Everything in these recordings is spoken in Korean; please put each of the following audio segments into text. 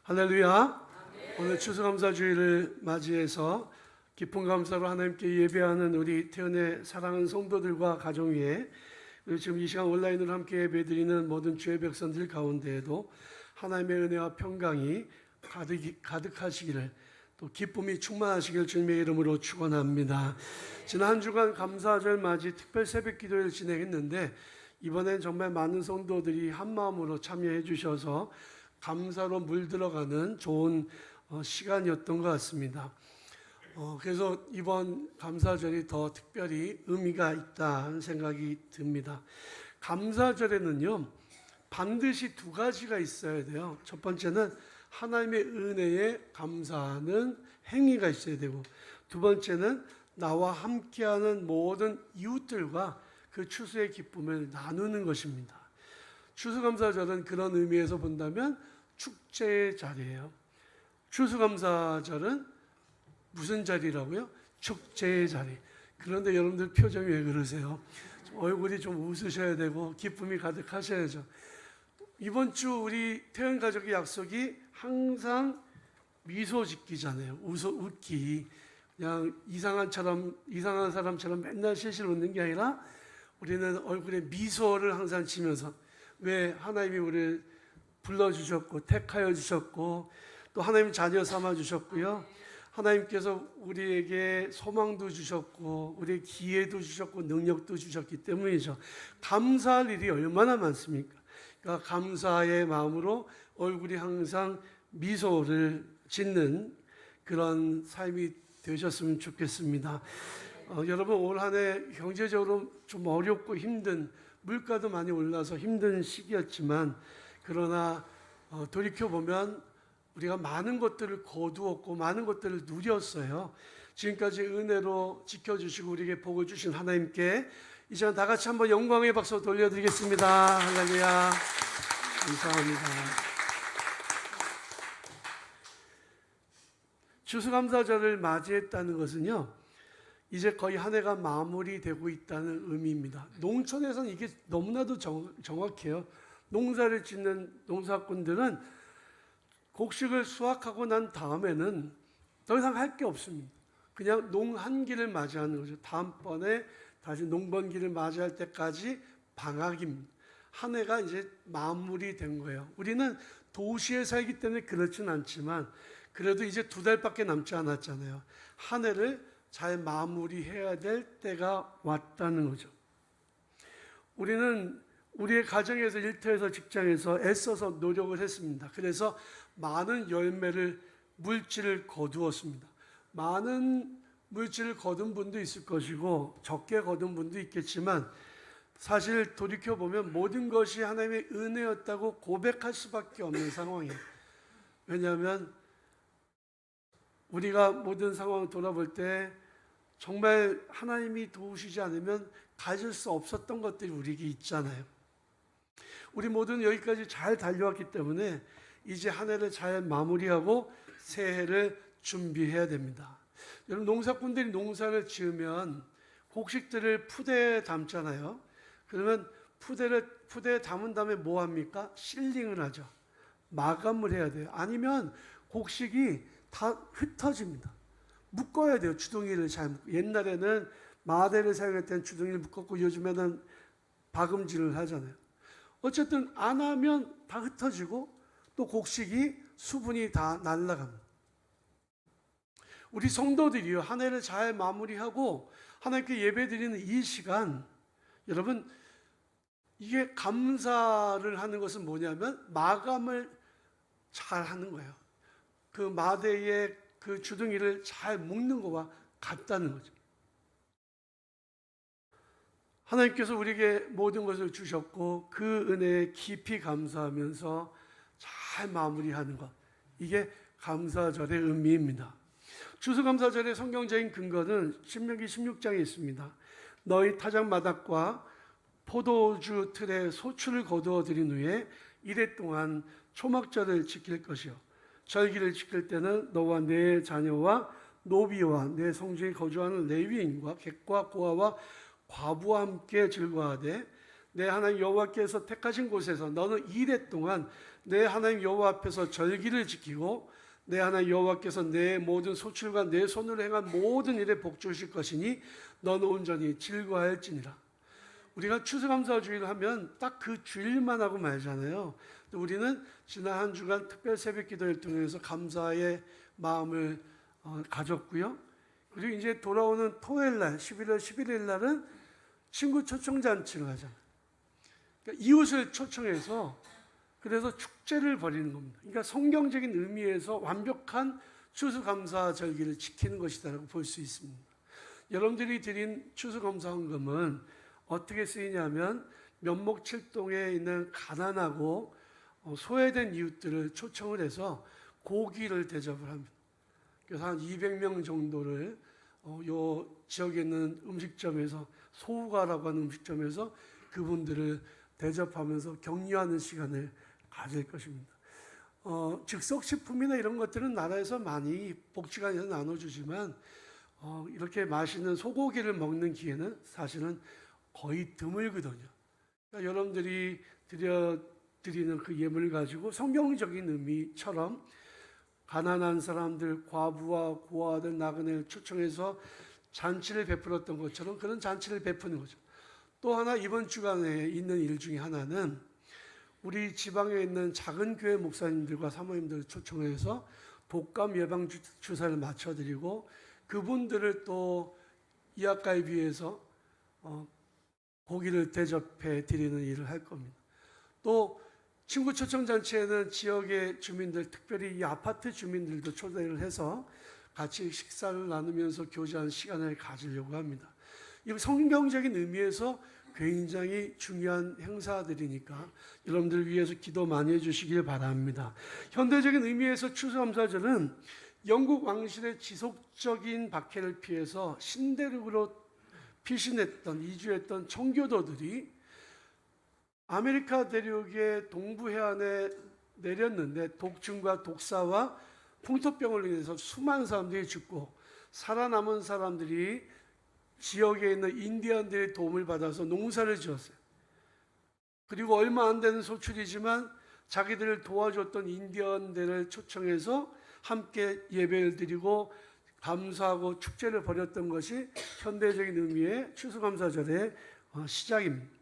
할렐루야. 오늘 추수감사주일을 맞이해서 깊은 감사로 하나님께 예배하는 우리 태연의 사랑하는 성도들과 가정 위에, 그리고 지금 이 시간 온라인으로 함께 예배드리는 모든 주의 백성들 가운데에도 하나님의 은혜와 평강이 가득하시기를, 또 기쁨이 충만하시길 주님의 이름으로 축원합니다. 지난 한 주간 감사절 맞이 특별 새벽 기도를 진행했는데, 이번엔 정말 많은 성도들이 한 마음으로 참여해 주셔서 감사로 물들어가는 좋은 시간이었던 것 같습니다. 그래서 이번 감사절이 더 특별히 의미가 있다는 생각이 듭니다. 감사절에는요, 반드시 두 가지가 있어야 돼요. 첫 번째는 하나님의 은혜에 감사하는 행위가 있어야 되고, 두 번째는 나와 함께하는 모든 이웃들과 그 추수의 기쁨을 나누는 것입니다. 추수감사절은 그런 의미에서 본다면 축제의 자리예요. 추수감사절은 무슨 자리라고요? 축제의 자리. 그런데 여러분들 표정이 왜 그러세요? 얼굴이 좀 웃으셔야 되고 기쁨이 가득하셔야죠. 이번 주 우리 태연 가족의 약속이 항상 미소 짓기잖아요. 웃기. 그냥 이상한 사람처럼 맨날 실실 웃는 게 아니라 우리는 얼굴에 미소를 항상 지면서, 왜 하나님이 우리를 불러주셨고 택하여 주셨고 또 하나님 자녀 삼아 주셨고요, 하나님께서 우리에게 소망도 주셨고 우리의 기회도 주셨고 능력도 주셨기 때문이죠. 감사할 일이 얼마나 많습니까? 그러니까 감사의 마음으로 얼굴이 항상 미소를 짓는 그런 삶이 되셨으면 좋겠습니다. 여러분, 올 한 해 경제적으로 좀 어렵고 힘든, 물가도 많이 올라서 힘든 시기였지만, 그러나 돌이켜보면 우리가 많은 것들을 거두었고 많은 것들을 누렸어요. 지금까지 은혜로 지켜주시고 우리에게 복을 주신 하나님께 이제 다 같이 한번 영광의 박수 돌려드리겠습니다. 할렐루야. 감사합니다. 추수감사절을 맞이했다는 것은요, 이제 거의 한 해가 마무리되고 있다는 의미입니다. 농촌에서는 이게 너무나도 정확해요. 농사를 짓는 농사꾼들은 곡식을 수확하고 난 다음에는 더 이상 할 게 없습니다. 그냥 농한기를 맞이하는 거죠. 다음번에 다시 농번기를 맞이할 때까지 방학입니다. 한 해가 이제 마무리된 거예요. 우리는 도시에 살기 때문에 그렇진 않지만 그래도 이제 2달밖에 남지 않았잖아요. 한 해를 잘 마무리해야 될 때가 왔다는 거죠. 우리는 우리의 가정에서, 일터에서, 직장에서 애써서 노력을 했습니다. 그래서 많은 열매를, 물질을 거두었습니다. 많은 물질을 거둔 분도 있을 것이고 적게 거둔 분도 있겠지만, 사실 돌이켜보면 모든 것이 하나님의 은혜였다고 고백할 수밖에 없는 상황이에요. 왜냐하면 우리가 모든 상황을 돌아볼 때 정말 하나님이 도우시지 않으면 가질 수 없었던 것들이 우리에게 있잖아요. 우리 모두는 여기까지 잘 달려왔기 때문에 이제 한 해를 잘 마무리하고 새해를 준비해야 됩니다. 여러분, 농사꾼들이 농사를 지으면 곡식들을 푸대에 담잖아요. 그러면 푸대에 담은 다음에 뭐 합니까? 실링을 하죠. 마감을 해야 돼요. 아니면 곡식이 다 흩어집니다. 묶어야 돼요. 주둥이를 잘 묶고. 옛날에는 마대를 사용할 때는 주둥이를 묶었고 요즘에는 박음질을 하잖아요. 어쨌든 안 하면 다 흩어지고 또 곡식이 수분이 다 날아갑니다. 우리 성도들이요, 한 해를 잘 마무리하고 하나님께 예배드리는 이 시간, 여러분, 이게 감사를 하는 것은 뭐냐면 마감을 잘 하는 거예요. 그 마대에 그 주둥이를 잘 묶는 것과 같다는 거죠. 하나님께서 우리에게 모든 것을 주셨고 그 은혜에 깊이 감사하면서 잘 마무리하는 것, 이게 감사절의 의미입니다. 추수감사절의 성경적인 근거는 신명기 16장에 있습니다. 너희 타작마닥과 포도주 틀에 소출을 거두어 들인 후에 이래 동안 초막절을 지킬 것이요, 절기를 지킬 때는 너와 내 자녀와 노비와 내 성중에 거주하는 레위인과 객과 고아와 과부와 함께 즐거워하되 내 하나님 여호와께서 택하신 곳에서 너는 이래 동안 내 하나님 여호와 앞에서 절기를 지키고 내 하나님 여호와께서 내 모든 소출과 내 손으로 행한 모든 일에 복 주실 것이니 너는 온전히 즐거워할지니라. 우리가 추수감사주의를 하면 딱 그 주일만 하고 말잖아요. 우리는 지난 한 주간 특별 새벽기도를 통해서 감사의 마음을 가졌고요. 그리고 이제 돌아오는 토요일날 11월 11일 날은 친구 초청잔치를 하잖아요. 그러니까 이웃을 초청해서 그래서 축제를 벌이는 겁니다. 그러니까 성경적인 의미에서 완벽한 추수감사 절기를 지키는 것이다라고 볼 수 있습니다. 여러분들이 드린 추수감사헌금은 어떻게 쓰이냐면 면목칠동에 있는 가난하고 소외된 이웃들을 초청을 해서 고기를 대접을 합니다. 그래서 한 200명 정도를 요 지역에 있는 음식점에서 소우가라고 하는 음식점에서 그분들을 대접하면서 격려하는 시간을 가질 것입니다. 즉석식품이나 이런 것들은 나라에서 많이 복지관에서 나눠주지만 이렇게 맛있는 소고기를 먹는 기회는 사실은 거의 드물거든요. 그러니까 여러분들이 드리는 그 예물을 가지고 성경적인 의미처럼 가난한 사람들, 과부와 고아들, 나그네를 초청해서 잔치를 베풀었던 것처럼 그런 잔치를 베푸는 거죠. 또 하나 이번 주간에 있는 일 중에 하나는 우리 지방에 있는 작은 교회 목사님들과 사모님들을 초청해서 독감 예방 주사를 맞춰드리고 그분들을 또 이학가에 고기를 대접해 드리는 일을 할 겁니다. 또 친구 초청 잔치에는 지역의 주민들, 특별히 이 아파트 주민들도 초대를 해서 같이 식사를 나누면서 교제하는 시간을 가지려고 합니다. 이 성경적인 의미에서 굉장히 중요한 행사들이니까 여러분들 위해서 기도 많이 해주시길 바랍니다. 현대적인 의미에서 추수감사절은 영국 왕실의 지속적인 박해를 피해서 신대륙으로 피신했던 이주했던 청교도들이 아메리카 대륙의 동부 해안에 내렸는데 독충과 독사와 풍토병을 인해서 수많은 사람들이 죽고 살아남은 사람들이 지역에 있는 인디언들의 도움을 받아서 농사를 지었어요. 그리고 얼마 안 되는 소출이지만 자기들을 도와줬던 인디언들을 초청해서 함께 예배를 드리고 감사하고 축제를 벌였던 것이 현대적인 의미의 추수감사절의 시작입니다.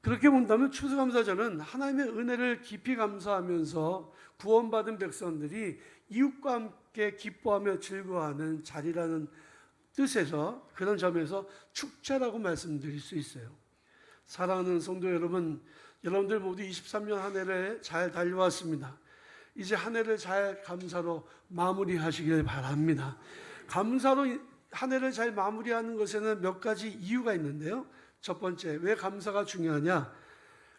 그렇게 본다면 추수감사절은 하나님의 은혜를 깊이 감사하면서 구원받은 백성들이 이웃과 함께 기뻐하며 즐거워하는 자리라는 뜻에서 그런 점에서 축제라고 말씀드릴 수 있어요. 사랑하는 성도 여러분, 여러분들 모두 23년 한 해를 잘 달려왔습니다. 이제 한 해를 잘 감사로 마무리하시길 바랍니다. 감사로 한 해를 잘 마무리하는 것에는 몇 가지 이유가 있는데요. 첫 번째, 왜 감사가 중요하냐?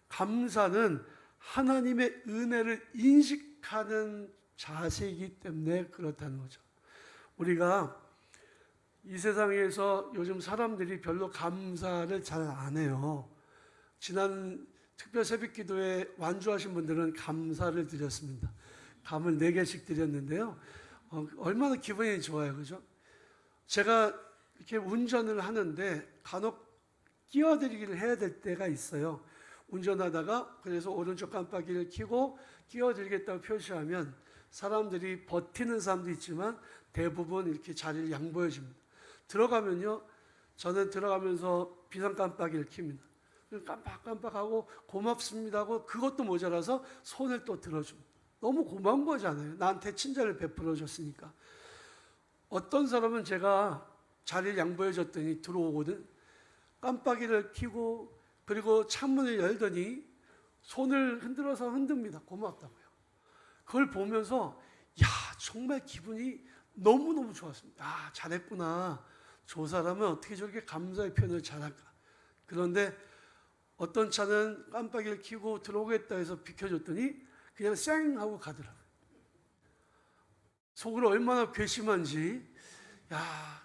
감사는 하나님의 은혜를 인식하는 자세이기 때문에 그렇다는 거죠. 우리가 이 세상에서 요즘 사람들이 별로 감사를 잘 안 해요. 지난 특별 새벽 기도에 완주하신 분들은 감사를 드렸습니다. 감을 4개씩 드렸는데요. 얼마나 기분이 좋아요. 그죠? 제가 이렇게 운전을 하는데 간혹 끼어들기를 해야 될 때가 있어요. 운전하다가 그래서 오른쪽 깜빡이를 켜고 끼어들겠다고 표시하면 사람들이 버티는 사람도 있지만 대부분 이렇게 자리를 양보해 줍니다. 들어가면요. 저는 들어가면서 비상 깜빡이를 킵니다. 깜빡깜빡하고 고맙습니다 하고 그것도 모자라서 손을 또 들어줍니다. 너무 고마운 거잖아요. 나한테 친절을 베풀어 줬으니까. 어떤 사람은 제가 자리를 양보해 줬더니 들어오거든. 깜빡이를 켜고 그리고 창문을 열더니 손을 흔들어서 흔듭니다. 고맙다고요. 그걸 보면서 야 정말 기분이 너무너무 좋았습니다. 아 잘했구나. 저 사람은 어떻게 저렇게 감사의 표현을 잘할까. 그런데 어떤 차는 깜빡이를 켜고 들어오겠다 해서 비켜줬더니 그냥 쌩 하고 가더라고요. 속으로 얼마나 괘씸한지 야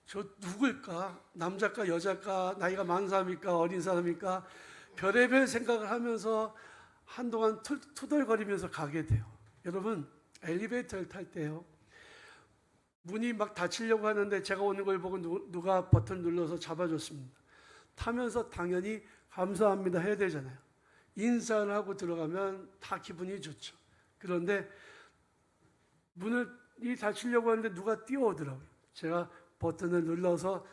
저 누굴까? 남자일까 여자일까? 나이가 많은 사람일까? 어린 사람일까? 별의별 생각을 하면서 한동안 투덜거리면서 가게 돼요. 여러분 엘리베이터를 탈 때요. 문이 막 닫히려고 하는데 제가 오는 걸 보고 누가 버튼 눌러서 잡아줬습니다. 타면서 당연히 감사합니다 해야 되잖아요. 인사를 하고 들어가면 다 기분이 좋죠. 그런데 문을 닫히려고 하는데 누가 뛰어오더라고요. 제가 버튼을 눌러서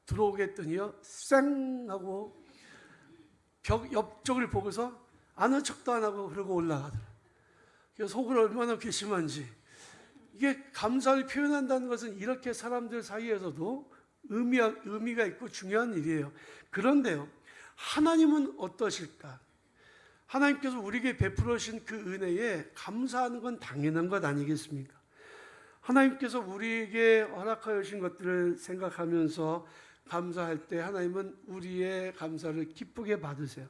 들어오겠더니요, 쌩 하고 벽 옆쪽을 보고서 아는 척도 안 하고 그러고 올라가더라고요. 그래서 속을 얼마나 괘씸한지. 이게 감사를 표현한다는 것은 이렇게 사람들 사이에서도 의미가 있고 중요한 일이에요. 그런데요, 하나님은 어떠실까? 하나님께서 우리에게 베풀어 주신 그 은혜에 감사하는 건 당연한 것 아니겠습니까? 하나님께서 우리에게 허락하여 주신 것들을 생각하면서 감사할 때 하나님은 우리의 감사를 기쁘게 받으세요.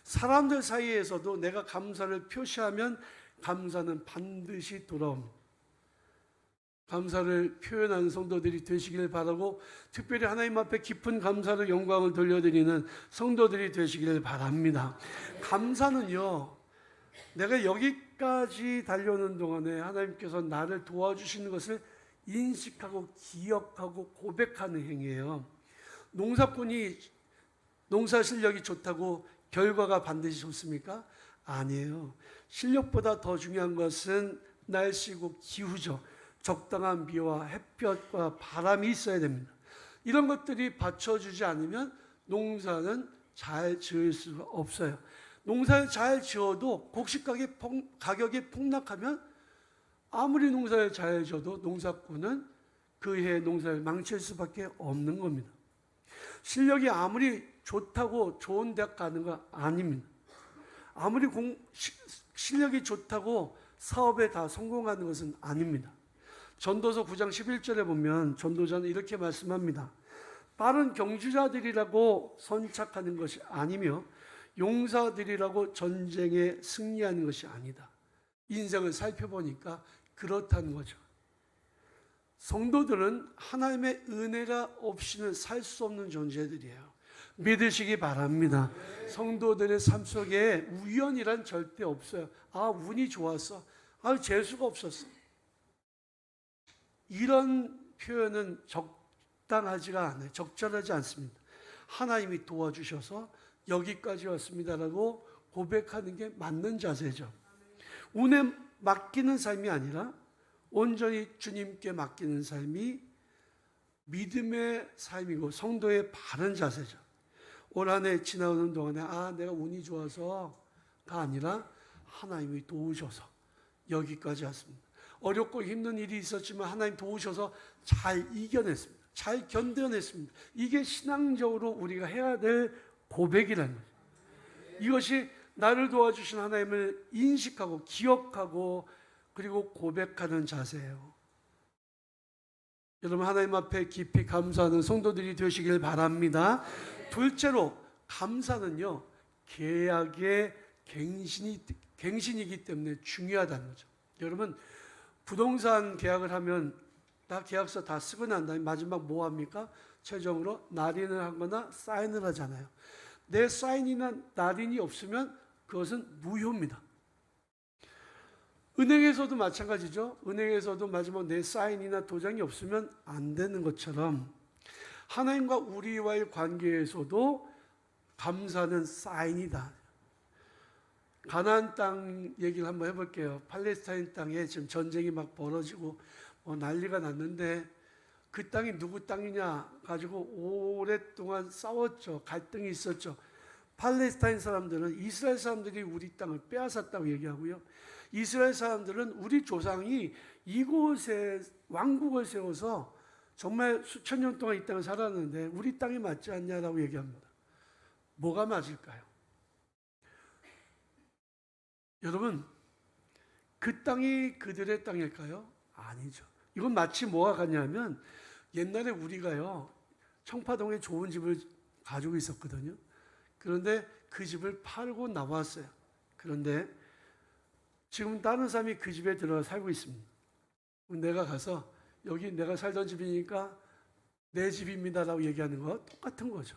사람들 사이에서도 내가 감사를 표시하면 감사는 반드시 돌아옵니다. 감사를 표현하는 성도들이 되시길 바라고, 특별히 하나님 앞에 깊은 감사로 영광을 돌려드리는 성도들이 되시길 바랍니다. 감사는요, 내가 여기까지 달려오는 동안에 하나님께서 나를 도와주시는 것을 인식하고 기억하고 고백하는 행위예요. 농사꾼이 농사 실력이 좋다고 결과가 반드시 좋습니까? 아니에요. 실력보다 더 중요한 것은 날씨고 기후죠. 적당한 비와 햇볕과 바람이 있어야 됩니다. 이런 것들이 받쳐주지 않으면 농사는 잘 지을 수가 없어요. 농사를 잘 지어도 곡식 가격이 폭락하면 아무리 농사를 잘 지어도 농사꾼은 그 해의 농사를 망칠 수밖에 없는 겁니다. 실력이 아무리 좋다고 좋은 대학 가는 거 아닙니다. 아무리 실력이 좋다고 사업에 다 성공하는 것은 아닙니다. 전도서 9장 11절에 보면 전도자는 이렇게 말씀합니다. 빠른 경주자들이라고 선착하는 것이 아니며 용사들이라고 전쟁에 승리하는 것이 아니다. 인생을 살펴보니까 그렇다는 거죠. 성도들은 하나님의 은혜가 없이는 살 수 없는 존재들이에요. 믿으시기 바랍니다. 성도들의 삶 속에 우연이란 절대 없어요. 아, 운이 좋았어. 아, 재수가 없었어. 이런 표현은 적당하지가 않아요. 적절하지 않습니다. 하나님이 도와주셔서 여기까지 왔습니다라고 고백하는 게 맞는 자세죠. 운에 맡기는 삶이 아니라 온전히 주님께 맡기는 삶이 믿음의 삶이고 성도의 바른 자세죠. 올 한 해 지나오는 동안에 내가 운이 좋아서가 아니라 하나님이 도우셔서 여기까지 왔습니다. 어렵고 힘든 일이 있었지만 하나님 도우셔서 잘 이겨냈습니다. 잘 견뎌냈습니다. 이게 신앙적으로 우리가 해야 될 고백이라는 거죠. 이것이 나를 도와주신 하나님을 인식하고 기억하고 그리고 고백하는 자세예요. 여러분, 하나님 앞에 깊이 감사하는 성도들이 되시길 바랍니다. 둘째로, 감사는요, 계약의 갱신이기 때문에 중요하다는 거죠. 여러분, 부동산 계약을 하면 다 계약서 다 쓰고 난 다음에 마지막 뭐 합니까? 최종으로 날인을 하거나 사인을 하잖아요. 내 사인이나 날인이 없으면 그것은 무효입니다. 은행에서도 마찬가지죠. 은행에서도 마지막 내 사인이나 도장이 없으면 안 되는 것처럼 하나님과 우리와의 관계에서도 감사는 사인이다. 가나안 땅 얘기를 한번 해볼게요. 팔레스타인 땅에 지금 전쟁이 막 벌어지고 난리가 났는데 그 땅이 누구 땅이냐 가지고 오랫동안 싸웠죠. 갈등이 있었죠. 팔레스타인 사람들은 이스라엘 사람들이 우리 땅을 빼앗았다고 얘기하고요. 이스라엘 사람들은 우리 조상이 이곳에 왕국을 세워서 정말 수천 년 동안 이 땅을 살았는데 우리 땅이 맞지 않냐라고 얘기합니다. 뭐가 맞을까요? 여러분, 그 땅이 그들의 땅일까요? 아니죠. 이건 마치 뭐가 같냐면 옛날에 우리가요, 청파동에 좋은 집을 가지고 있었거든요. 그런데 그 집을 팔고 나왔어요. 그런데 지금 다른 사람이 그 집에 들어가 살고 있습니다. 내가 가서 여기 내가 살던 집이니까 내 집입니다라고 얘기하는 거 똑같은 거죠.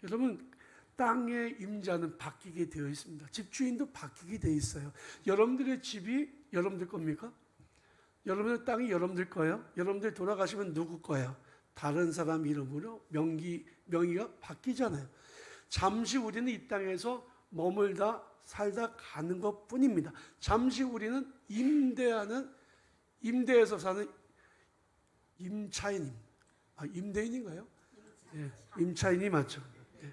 여러분, 땅의 임자는 바뀌게 되어 있습니다. 집주인도 바뀌게 되어 있어요. 여러분들의 집이 여러분들 겁니까? 여러분의 땅이 여러분들 거예요? 여러분들 돌아가시면 누구 거예요? 다른 사람 이름으로 명의가 바뀌잖아요. 잠시 우리는 이 땅에서 머물다 살다 가는 것뿐입니다. 잠시 우리는 임대해서 사는 임차인입니다. 임대인인가요? 예, 임차인이 맞죠. 예.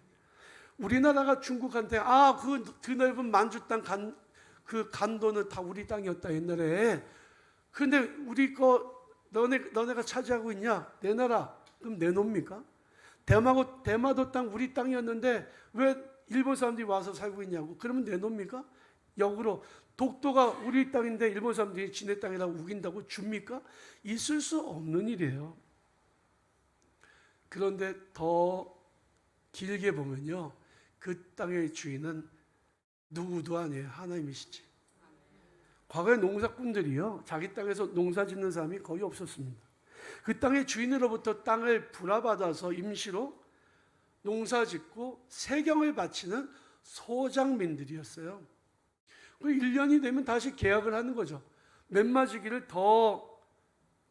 우리나라가 중국한테 그 드넓은 만주 땅 그 간도는 다 우리 땅이었다 옛날에. 근데 우리 거 너네가 차지하고 있냐? 내놔라. 그럼 내놓습니까? 대마도 땅 우리 땅이었는데 왜 일본 사람들이 와서 살고 있냐고. 그러면 내놓습니까? 역으로 독도가 우리 땅인데 일본 사람들이 지네 땅이라고 우긴다고 줍니까? 있을 수 없는 일이에요. 그런데 더 길게 보면요, 그 땅의 주인은 누구도 아니에요. 하나님이시지. 과거에 농사꾼들이요, 자기 땅에서 농사 짓는 사람이 거의 없었습니다. 그 땅의 주인으로부터 땅을 불화받아서 임시로 농사 짓고 세경을 바치는 소장민들이었어요. 1년이 되면 다시 계약을 하는 거죠. 맨마지기를 더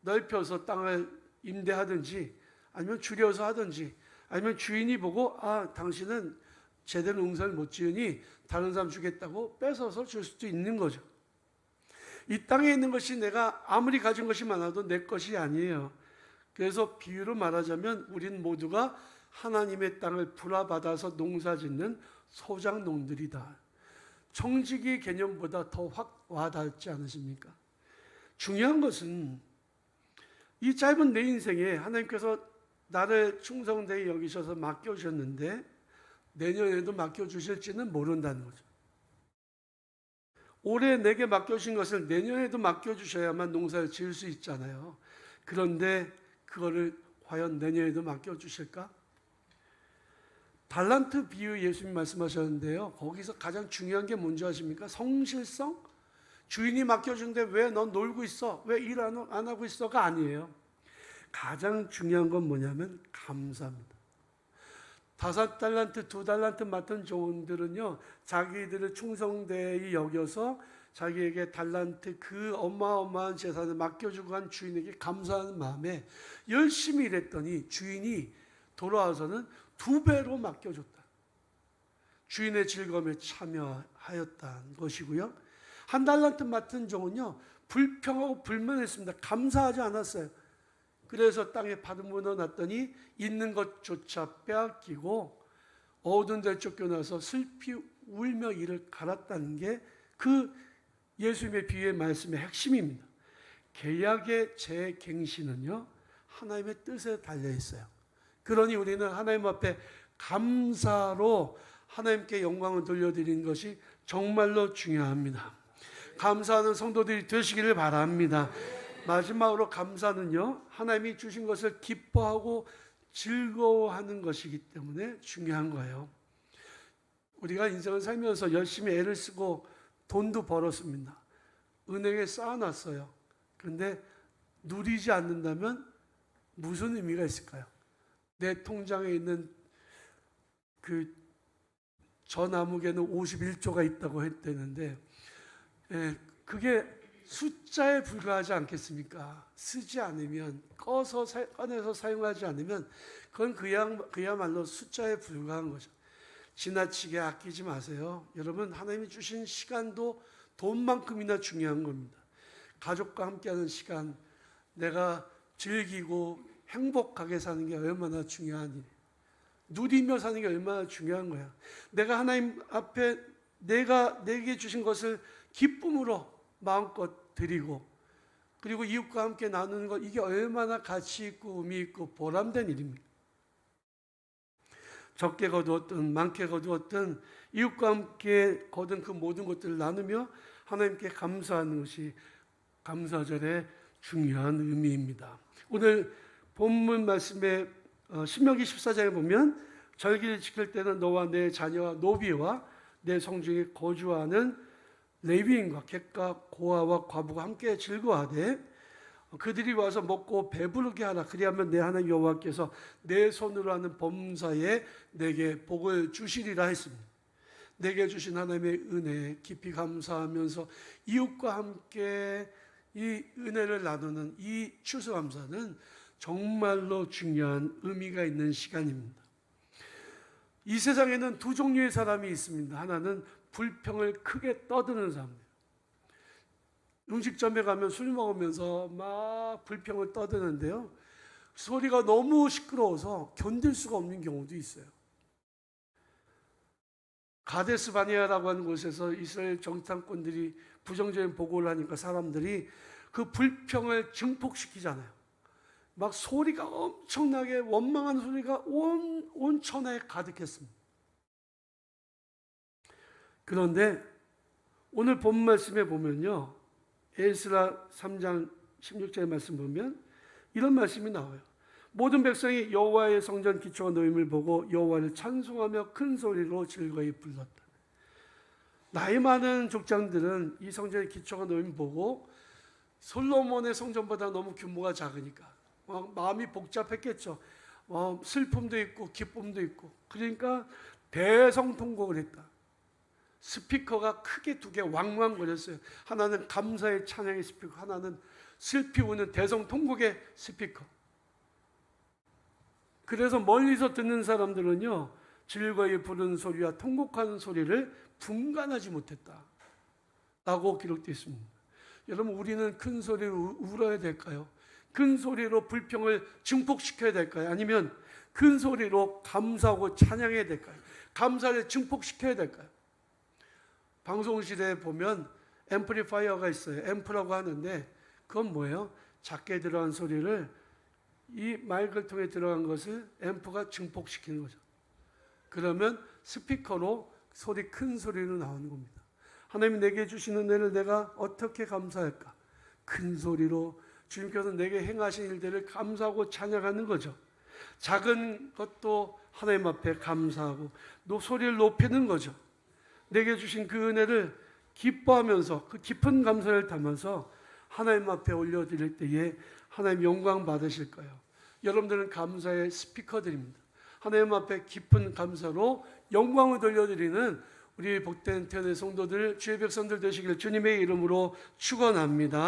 넓혀서 땅을 임대하든지 아니면 줄여서 하든지, 아니면 주인이 보고 당신은 제대로 농사를 못 지으니 다른 사람 주겠다고 뺏어서 줄 수도 있는 거죠. 이 땅에 있는 것이 내가 아무리 가진 것이 많아도 내 것이 아니에요. 그래서 비유로 말하자면 우린 모두가 하나님의 땅을 불화받아서 농사짓는 소장농들이다. 청지기 개념보다 더 확 와닿지 않으십니까? 중요한 것은 이 짧은 내 인생에 하나님께서 나를 충성되게 여기셔서 맡겨주셨는데 내년에도 맡겨주실지는 모른다는 거죠. 올해 내게 맡겨주신 것을 내년에도 맡겨주셔야만 농사를 지을 수 있잖아요. 그런데 그거를 과연 내년에도 맡겨주실까? 달란트 비유 예수님 말씀하셨는데요. 거기서 가장 중요한 게 뭔지 아십니까? 성실성? 주인이 맡겨준데 왜 넌 놀고 있어? 왜 일 안 하고 있어?가 아니에요. 가장 중요한 건 뭐냐면 감사입니다. 5달란트, 2달란트 맡은 종들은요, 자기들을 충성되이 여겨서 자기에게 달란트 그 어마어마한 재산을 맡겨주고 간 주인에게 감사하는 마음에 열심히 일했더니 주인이 돌아와서는 2배로 맡겨줬다. 주인의 즐거움에 참여하였다는 것이고요. 1달란트 맡은 종은요, 불평하고 불만했습니다. 감사하지 않았어요. 그래서 땅에 바로 묻어놨더니 있는 것조차 빼앗기고 어두운 데를 쫓겨나서 슬피 울며 이를 갈았다는 게 그 예수님의 비유의 말씀의 핵심입니다. 계약의 재갱신은요, 하나님의 뜻에 달려 있어요. 그러니 우리는 하나님 앞에 감사로 하나님께 영광을 돌려드리는 것이 정말로 중요합니다. 감사하는 성도들이 되시기를 바랍니다. 마지막으로 감사는요, 하나님이 주신 것을 기뻐하고 즐거워하는 것이기 때문에 중요한 거예요. 우리가 인생을 살면서 열심히 애를 쓰고 돈도 벌었습니다. 은행에 쌓아놨어요. 그런데 누리지 않는다면 무슨 의미가 있을까요? 내 통장에 있는 그 전아무개는 51조가 있다고 했다는데, 그게 숫자에 불과하지 않겠습니까? 쓰지 않으면, 꺼내서 사용하지 않으면 그건 그야말로 숫자에 불과한 거죠. 지나치게 아끼지 마세요. 여러분, 하나님이 주신 시간도 돈만큼이나 중요한 겁니다. 가족과 함께하는 시간, 내가 즐기고 행복하게 사는 게 얼마나 중요한 일이에요. 누리며 사는 게 얼마나 중요한 거야. 내가 하나님 앞에 내게 주신 것을 기쁨으로 마음껏 드리고, 그리고 이웃과 함께 나누는 것, 이게 얼마나 가치 있고 의미 있고 보람된 일입니까? 적게 거두었든 많게 거두었든 이웃과 함께 거둔 그 모든 것들을 나누며 하나님께 감사하는 것이 감사절의 중요한 의미입니다. 오늘 본문 말씀에 신명기 14장에 보면 절기를 지킬 때는 너와 내 자녀와 노비와 내 성중에 거주하는 레위인과 객과 고아와 과부가 함께 즐거워하되 그들이 와서 먹고 배부르게 하라. 그리하면 내 하나님 여호와께서 내 손으로 하는 범사에 내게 복을 주시리라 했습니다. 내게 주신 하나님의 은혜에 깊이 감사하면서 이웃과 함께 이 은혜를 나누는 이 추수감사는 정말로 중요한 의미가 있는 시간입니다. 이 세상에는 두 종류의 사람이 있습니다. 하나는 불평을 크게 떠드는 사람들. 음식점에 가면 술 먹으면서 막 불평을 떠드는데요. 소리가 너무 시끄러워서 견딜 수가 없는 경우도 있어요. 가데스 바네아라고 하는 곳에서 이스라엘 정탐꾼들이 부정적인 보고를 하니까 사람들이 그 불평을 증폭시키잖아요. 막 소리가 엄청나게 원망한 소리가 온 천하에 가득했습니다. 그런데 오늘 본 말씀에 보면요, 에스라 3장 16절의 말씀 보면 이런 말씀이 나와요. 모든 백성이 여호와의 성전 기초가 놓임을 보고 여호와를 찬송하며 큰 소리로 즐거이 불렀다. 나이 많은 족장들은 이 성전의 기초가 놓임을 보고 솔로몬의 성전보다 너무 규모가 작으니까 마음이 복잡했겠죠. 슬픔도 있고 기쁨도 있고. 그러니까 대성통곡을 했다. 스피커가 크게 두 개 왕왕거렸어요. 하나는 감사의 찬양의 스피커, 하나는 슬피 우는 대성통곡의 스피커. 그래서 멀리서 듣는 사람들은요, 즐거이 부르는 소리와 통곡하는 소리를 분간하지 못했다 라고 기록되어 있습니다. 여러분, 우리는 큰 소리로 울어야 될까요? 큰 소리로 불평을 증폭시켜야 될까요? 아니면 큰 소리로 감사하고 찬양해야 될까요? 감사를 증폭시켜야 될까요? 방송실에 보면 앰플리파이어가 있어요. 앰프라고 하는데 그건 뭐예요? 작게 들어간 소리를 이 마이크를 통해 들어간 것을 앰프가 증폭시키는 거죠. 그러면 스피커로 소리 큰 소리로 나오는 겁니다. 하나님이 내게 주신 은혜를 내가 어떻게 감사할까? 큰 소리로 주님께서 내게 행하신 일들을 감사하고 찬양하는 거죠. 작은 것도 하나님 앞에 감사하고 소리를 높이는 거죠. 내게 주신 그 은혜를 기뻐하면서 그 깊은 감사를 담아서 하나님 앞에 올려드릴 때에 하나님 영광 받으실 거예요. 여러분들은 감사의 스피커들입니다. 하나님 앞에 깊은 감사로 영광을 돌려드리는 우리 복된 태어난 성도들, 주의 백성들 되시길 주님의 이름으로 축원합니다.